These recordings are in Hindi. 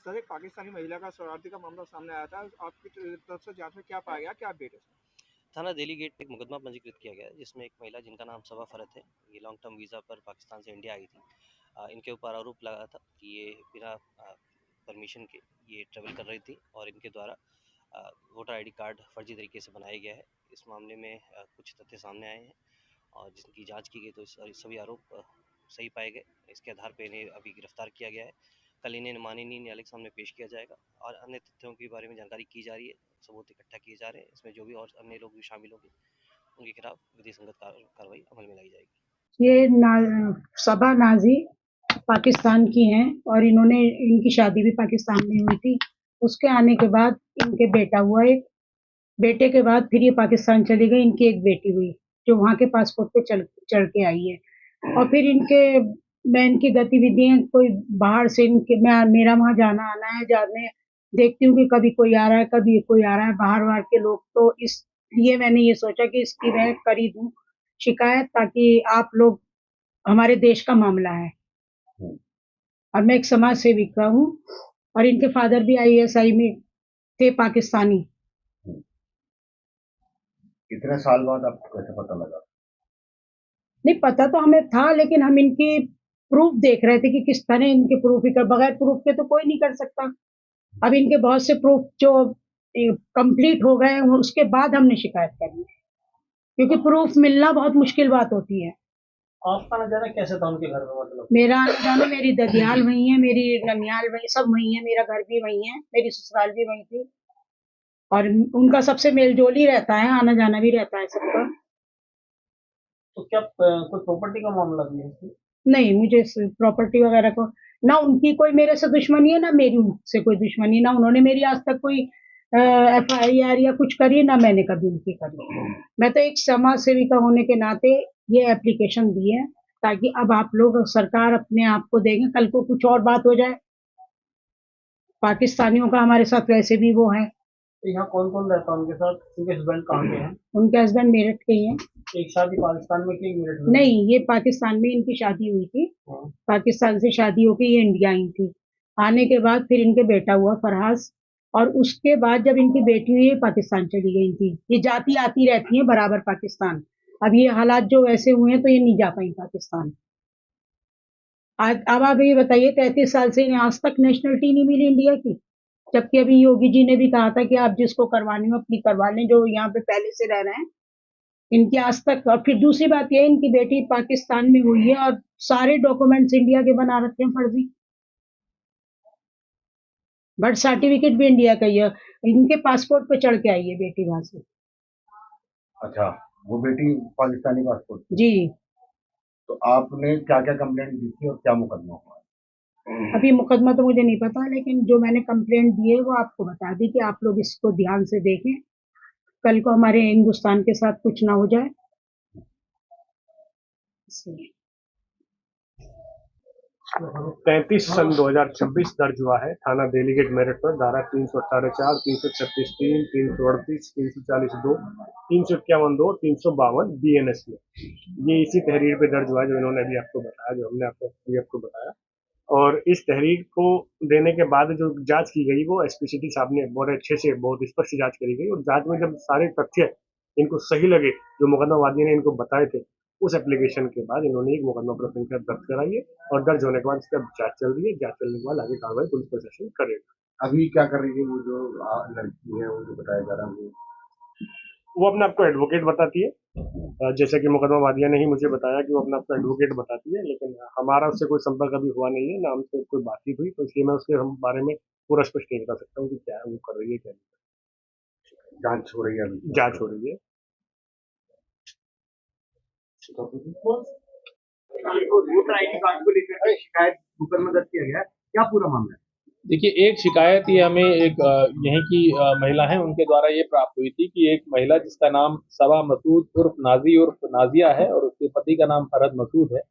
सर, एक पाकिस्तानी महिला का शरारती का मामला सामने आया था। आपकी तरफ से जांच में क्या पाया गया, क्या अपडेट है इसमें? थाना दिल्ली गेट पे एक मुकदमा पंजीकृत किया गया है जिसमें एक महिला जिनका नाम सबा फरत है, ये लॉन्ग टर्म वीज़ा पर पाकिस्तान से इंडिया आई थी। इनके ऊपर आरोप लगा था कि ये बिना परमिशन के ये ट्रेवल कर रही थी और इनके द्वारा वोटर आईडी कार्ड फर्जी तरीके से बनाया गया है। इस मामले में कुछ तथ्य सामने आए हैं और जिनकी जांच की गई तो सभी आरोप सही पाए गए। इसके आधार पर इन्हें अभी गिरफ्तार किया गया है। कल इन्हें माननीय न्यायालय के सामने पेश किया जाएगा और अन्य तथ्यों के बारे में जानकारी की जा रही है, सबूत इकट्ठा किए जा रहे हैं। इसमें जो भी और अन्य लोग भी शामिल होंगे उनके खिलाफ विधि संगत कार्रवाई अमल में लाई जाएगी। ये सबा नाजी पाकिस्तान की हैं और इनकी शादी भी पाकिस्तान में हुई थी। उसके आने के बाद इनके बेटा हुआ एक, बेटे के बाद फिर ये पाकिस्तान चली गई। इनकी एक बेटी हुई जो वहाँ के पासपोर्ट पे चढ़ के आई है। और फिर मैं इनकी गतिविधियां कोई बाहर से मेरा वहाँ जाना आना है, जाने देखती हूँ कि कभी कोई आ रहा है, कभी कोई आ रहा है बाहर के लोग। तो इसलिए मैंने ये सोचा कि इसकी मैं कर ही दूं शिकायत, ताकि आप लोग, हमारे देश का मामला है और मैं एक समाज सेविका हूँ और इनके फादर भी आईएसआई में थे, पाकिस्तानी। इतने साल बाद आपको कैसे पता लगा? नहीं पता तो हमें था, लेकिन हम इनकी प्रूफ देख रहे थे कि किस तरह इनके प्रूफ ही कर, बगैर प्रूफ के तो कोई नहीं कर सकता। अब इनके बहुत से प्रूफ जो कंप्लीट हो गए उसके बाद हमने शिकायत करी है, क्योंकि प्रूफ मिलना बहुत मुश्किल बात होती है। आपका आना जाना कैसे था उनके घर में? मतलब मेरा आना जाना, मेरी ददियाल वही है, मेरी ननियाल वही, सब वही है, मेरा घर भी वही है, मेरी ससुराल भी वही थी और उनका सबसे मेलजोल ही रहता है, आना जाना भी रहता है सबका। तो क्या कोई प्रॉपर्टी का मामला भी है? नहीं, मुझे प्रॉपर्टी वगैरह को, ना उनकी कोई मेरे से दुश्मनी है, ना मेरी उनसे कोई दुश्मनी, ना उन्होंने मेरी आज तक कोई FIR या कुछ करी, ना मैंने कभी उनकी करी। मैं तो एक समाज सेविका होने के नाते ये एप्लीकेशन दी है, ताकि अब आप लोग, सरकार अपने आप को देखें, कल को कुछ और बात हो जाए। पाकिस्तानियों का हमारे साथ वैसे भी वो है। तो यहाँ कौन कौन रहता है उनके साथ? उनके हस्बैंड कहाँ के हैं? उनके हस्बैंड मेरठ के ही हैं। एक शादी पाकिस्तान में की, मेरठ में? नहीं, ये पाकिस्तान में इनकी शादी हुई थी। पाकिस्तान से शादी होकर ये इंडिया आई थी। आने के बाद फिर इनके बेटा हुआ फरहाज, और उसके बाद जब इनकी बेटी हुई पाकिस्तान चली गई थी। ये जाती आती रहती है बराबर पाकिस्तान। अब ये हालात जो वैसे हुए हैं तो ये नहीं जा पाई पाकिस्तान। अब आप ये बताइए, 33 साल से इन्हें आज तक नेशनलिटी नहीं मिली इंडिया की, जबकि अभी योगी जी ने भी कहा था कि आप जिसको करवानी हो अपनी करवा लें, जो यहाँ पे पहले से रह रहे हैं। इनकी आज तक, और फिर दूसरी बात यह है, इनकी बेटी पाकिस्तान में हुई है और सारे डॉक्यूमेंट्स इंडिया के बना रखे हैं फर्जी। बर्थ सर्टिफिकेट भी इंडिया का ही है, इनके पासपोर्ट पे चढ़ के आई है बेटी वहां से। अच्छा, वो बेटी पाकिस्तानी पासपोर्ट? जी। तो आपने क्या क्या कंप्लेंट दी थी और क्या मुकदमा हुआ? अभी मुकदमा तो मुझे नहीं पता, लेकिन जो मैंने कंप्लेंट दी है वो आपको बता दी कि आप लोग इसको ध्यान से देखें, कल को हमारे हिंदुस्तान के साथ कुछ ना हो जाए। 33/2026 दर्ज हुआ है थाना दिल्ली गेट मेरठ पर। धारा 318(4), 336(3), 338, 340(2), 351(2), 352 BNS में। ये इसी तहरीर पे दर्ज हुआ है जो इन्होंने अभी आपको बताया, जो हमने आपको बताया। और इस तहरीर को देने के बाद जो जांच की गई वो SP सिटी साहब ने बहुत अच्छे से, बहुत स्पष्ट जांच करी गई। और जांच में जब सारे तथ्य इनको सही लगे जो मुकदमावादी ने इनको बताए थे, उस एप्लीकेशन के बाद इन्होंने एक मुकदमा प्रसंख्या दर्ज कराई है और दर्ज होने के बाद इसका जांच चल रही है। जांच चलने के बाद आगे कार्रवाई पुलिस प्रशासन करेगा। अभी क्या कर रही है वो जो लड़की है, वो जो बताया जा रहा है वो अपने आपको एडवोकेट बताती है, जैसे कि मुकदमावादिया ने ही मुझे बताया कि वो अपना आपको एडवोकेट बताती है, लेकिन हमारा उससे कोई संपर्क अभी हुआ नहीं है, ना हमसे कोई बातचीत हुई, तो इसलिए मैं उसके बारे में पूरा स्पष्ट नहीं बता सकता हूँ कि क्या वो कर रही है, क्या नहीं। जांच हो रही है? अभी जांच हो रही है। वोटर आईडी कार्ड को लेकर शिकायत मुकदमा दर्ज किया गया, क्या पूरा मामला है? देखिए, एक शिकायत ये हमें एक यहीं की महिला है उनके द्वारा ये प्राप्त हुई थी कि एक महिला जिसका नाम सबा मसूद उर्फ नाजी उर्फ नाजिया है और उसके पति का नाम फरहद मसूद है।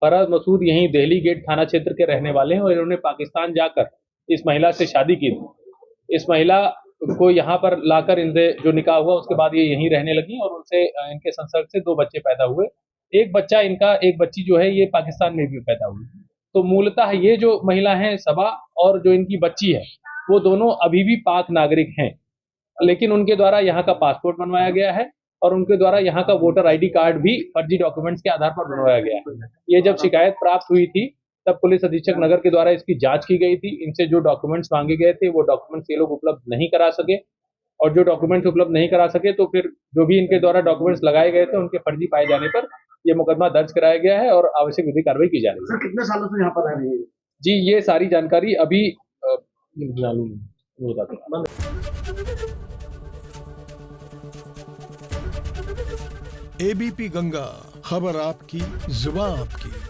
फरहद मसूद यहीं दिल्ली गेट थाना क्षेत्र के रहने वाले हैं और इन्होंने पाकिस्तान जाकर इस महिला से शादी की थी। इस महिला को यहाँ पर लाकर इनसे जो निकाह हुआ उसके बाद ये यहीं रहने लगी और उनसे इनके संसर्ग से 2 बच्चे पैदा हुए। एक बच्चा इनका, एक बच्ची जो है ये पाकिस्तान में भी पैदा हुई। तो मूलतः ये जो महिला हैं सबा और जो इनकी बच्ची है वो दोनों अभी भी पाक नागरिक हैं, लेकिन उनके द्वारा यहाँ का पासपोर्ट बनवाया गया है और उनके द्वारा यहाँ का वोटर आईडी कार्ड भी फर्जी डॉक्यूमेंट्स के आधार पर बनवाया गया है। ये जब शिकायत प्राप्त हुई थी तब पुलिस अधीक्षक नगर के द्वारा इसकी जांच की गई थी। इनसे जो डॉक्यूमेंट्स मांगे गए थे वो डॉक्यूमेंट्स ये लोग उपलब्ध नहीं करा सके, और जो डॉक्यूमेंट्स उपलब्ध नहीं करा सके तो फिर जो भी इनके द्वारा डॉक्यूमेंट्स लगाए गए थे उनके फर्जी पाए जाने पर ये मुकदमा दर्ज कराया गया है और आवश्यक विधिक कार्रवाई की जा रही है। सर कितने सालों से यहाँ पर रह रही है? जी ये सारी जानकारी अभी बताता हूं। एबीपी गंगा, खबर आपकी, जुबान आपकी।